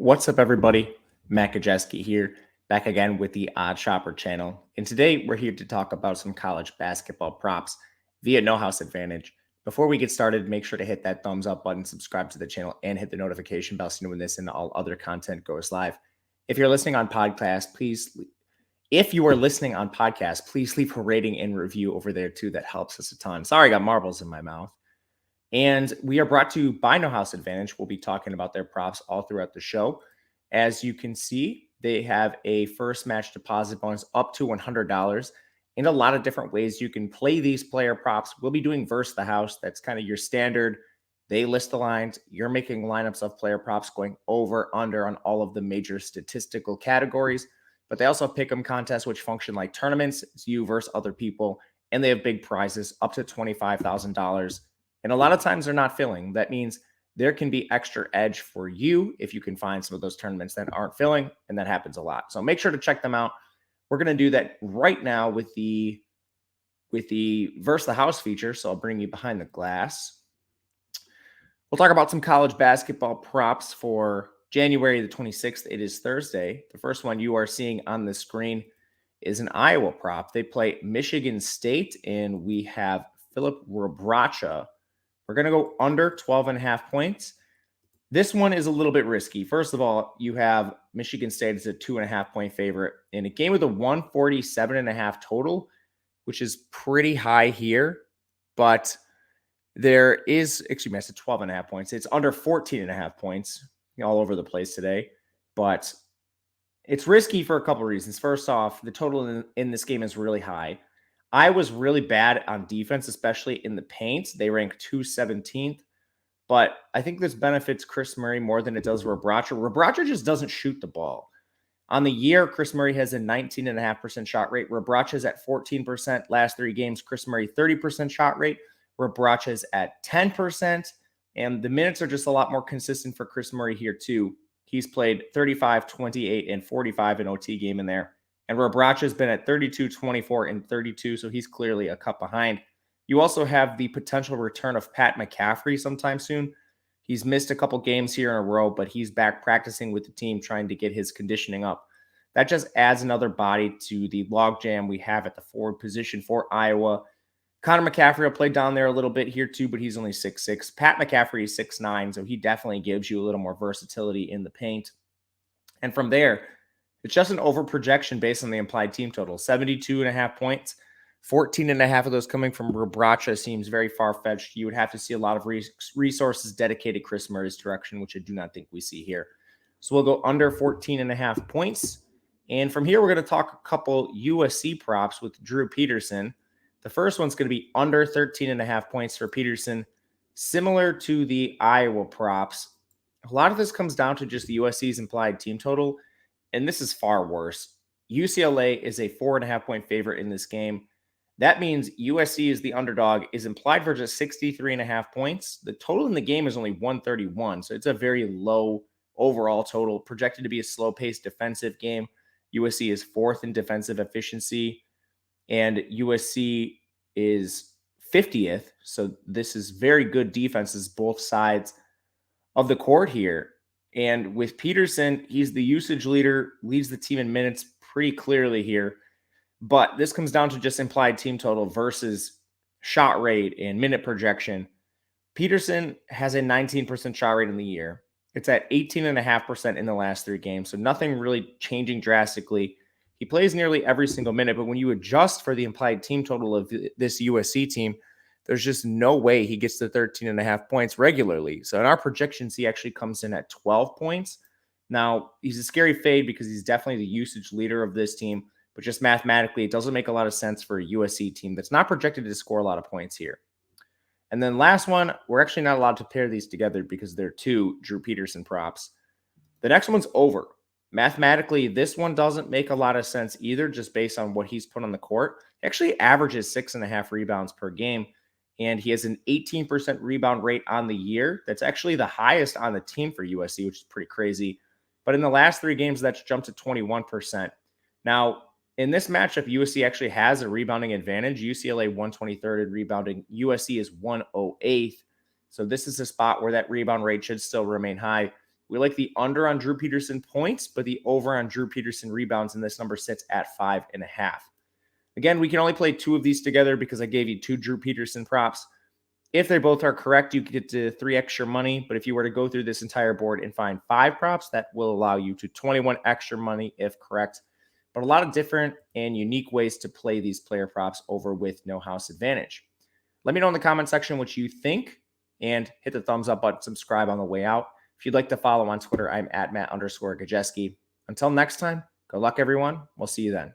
What's up, everybody? Matt Kajeski here, back again with the Odd Shopper channel. And today we're here to talk about some college basketball props via No House Advantage. Before we get started, make sure to hit that thumbs up button, subscribe to the channel, and hit the notification bell so you know when this and all other content goes live. If you're listening on podcast, please leave a rating and review over there too. That helps us a ton. Sorry, I got marbles in my mouth. And we are brought to you by No House Advantage. We'll be talking about their props all throughout the show. As you can see, they have a first match deposit bonus up to $100 in a lot of different ways you can play these player props. We'll be doing versus the house. That's kind of your standard. They list the lines. You're making lineups of player props going over, under on all of the major statistical categories. But they also have pick'em contests, which function like tournaments. It's you versus other people. And they have big prizes up to $25,000. And a lot of times they're not filling. That means there can be extra edge for you if you can find some of those tournaments that aren't filling, and that happens a lot. So make sure to check them out. We're going to do that right now with the versus the house feature. So I'll bring you behind the glass. We'll talk about some college basketball props for January the 26th. It is Thursday. The first one you are seeing on the screen is an Iowa prop. They play Michigan State, and we have Filip Rebraca. We're going to go under 12.5 points. This one is a little bit risky. First of all, you have Michigan State as a 2.5 point favorite in a game with a 147.5 total, which is pretty high here. But there is, excuse me, I said 12.5 points. It's under 14.5 points all over the place today. But it's risky for a couple of reasons. First off, the total in this game is really high. I was really bad on defense, especially in the paint. They rank 217th, but I think this benefits Chris Murray more than it does Rebraca. Rebraca just doesn't shoot the ball. On the year, Chris Murray has a 19.5% shot rate. Rebraca is at 14%. Last 3 games, Chris Murray 30% shot rate. Rebraca is at 10%, and the minutes are just a lot more consistent for Chris Murray here too. He's played 35, 28, and 45 in OT game in there. And Rebraca has been at 32, 24, and 32, so he's clearly a cut behind. You also have the potential return of Pat McCaffrey sometime soon. He's missed a couple games here in a row, but he's back practicing with the team, trying to get his conditioning up. That just adds another body to the logjam we have at the forward position for Iowa. Connor McCaffrey will play down there a little bit here too, but he's only 6'6". Pat McCaffrey is 6'9", so he definitely gives you a little more versatility in the paint. And from there, it's just an over projection based on the implied team total. 72.5 points, 14.5 of those coming from Rebraca seems very far-fetched. You would have to see a lot of resources dedicated Chris Murray's direction, which I do not think we see here. So we'll go under 14.5 points. And from here, we're going to talk a couple USC props with Drew Peterson. The first one's going to be under 13.5 points for Peterson, similar to the Iowa props. A lot of this comes down to just the USC's implied team total. And this is far worse. UCLA is a 4.5 point favorite in this game. That means USC is the underdog, is implied for just 63.5 points. The total in the game is only 131. So it's a very low overall total, projected to be a slow paced defensive game. USC is 4th in defensive efficiency, and USC is 50th. So this is very good defenses, both sides of the court here. And with Peterson, he's the usage leader, leads the team in minutes pretty clearly here. But this comes down to just implied team total versus shot rate and minute projection. Peterson has a 19% shot rate in the year. It's at 18.5% in the last 3 games. So nothing really changing drastically. He plays nearly every single minute. But when you adjust for the implied team total of this USC team, there's just no way he gets to 13.5 points regularly. So in our projections, he actually comes in at 12 points. Now, he's a scary fade because he's definitely the usage leader of this team, but just mathematically, it doesn't make a lot of sense for a USC team that's not projected to score a lot of points here. And then last one, we're actually not allowed to pair these together because they're 2 Drew Peterson props. The next one's over. Mathematically, this one doesn't make a lot of sense either, just based on what he's put on the court. He actually averages 6.5 rebounds per game. And he has an 18% rebound rate on the year. That's actually the highest on the team for USC, which is pretty crazy. But in the last 3 games, that's jumped to 21%. Now, in this matchup, USC actually has a rebounding advantage. UCLA 123rd in rebounding. USC is 108th. So this is a spot where that rebound rate should still remain high. We like the under on Drew Peterson points, but the over on Drew Peterson rebounds, and this number sits at 5.5. Again, we can only play 2 of these together because I gave you 2 Drew Peterson props. If they both are correct, you get to 3 extra money. But if you were to go through this entire board and find 5 props, that will allow you to 21 extra money if correct. But a lot of different and unique ways to play these player props over with no house advantage. Let me know in the comment section what you think, and hit the thumbs up button, subscribe on the way out. If you'd like to follow on Twitter, I'm at Matt_Gajeski. Until next time, good luck, everyone. We'll see you then.